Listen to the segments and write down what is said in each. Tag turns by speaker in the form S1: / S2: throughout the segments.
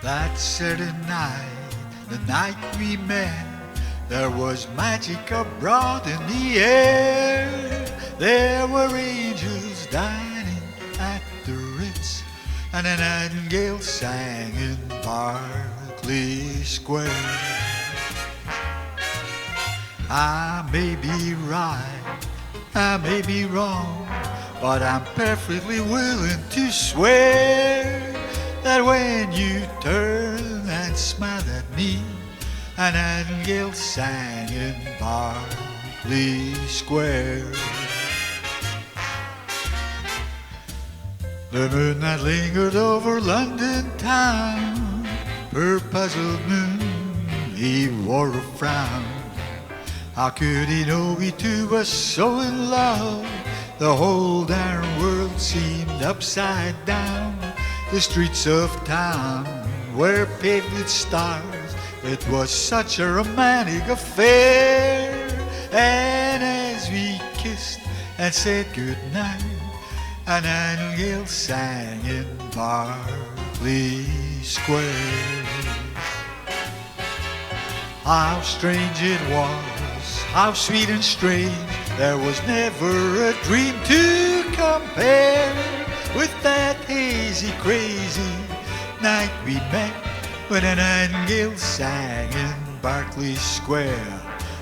S1: That certain night, the night we met, there was magic abroad in the air. There were angels dining at the Ritz, and a nightingale sang in Berkeley Square. I may be right, I may be wrong, but I'm perfectly willing to swear that when you turned and smiled at me, a nightingale sang in Berkeley Square. The moonlight lingered over London town. Her puzzled moon, he wore a frown. How could he know we two were so in love? The whole darn world seemed upside down. The streets of town were paved with stars. It was such a romantic affair. And as we kissed and said goodnight, a nightingale sang in Berkeley Square. How strange it was, how sweet and strange. There was never a dream to compare with that hazy, crazy night we met, when a nightingale sang in Berkeley Square.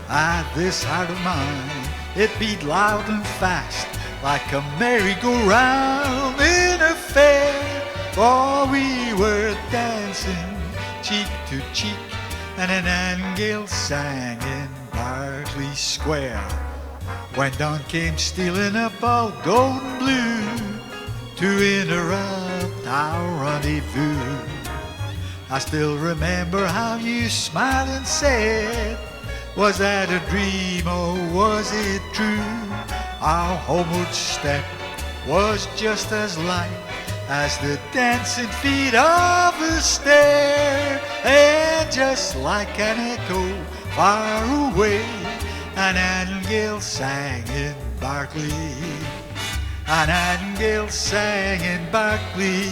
S1: Ah, this heart of mine, it beat loud and fast, like a merry-go-round in a fair. For we were dancing cheek to cheek, and a nightingale sang in Berkeley Square. When dawn came stealing up all golden blue to interrupt our rendezvous, I still remember how you smiled and said, was that a dream or was it true? Our homeward step was just as light as the dancing feet of a stair. And just like an echo far away, a nightingale sang in Berkeley. A nightingale sang in Berkeley.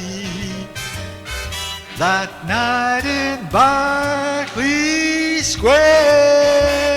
S1: That night in Berkeley Square.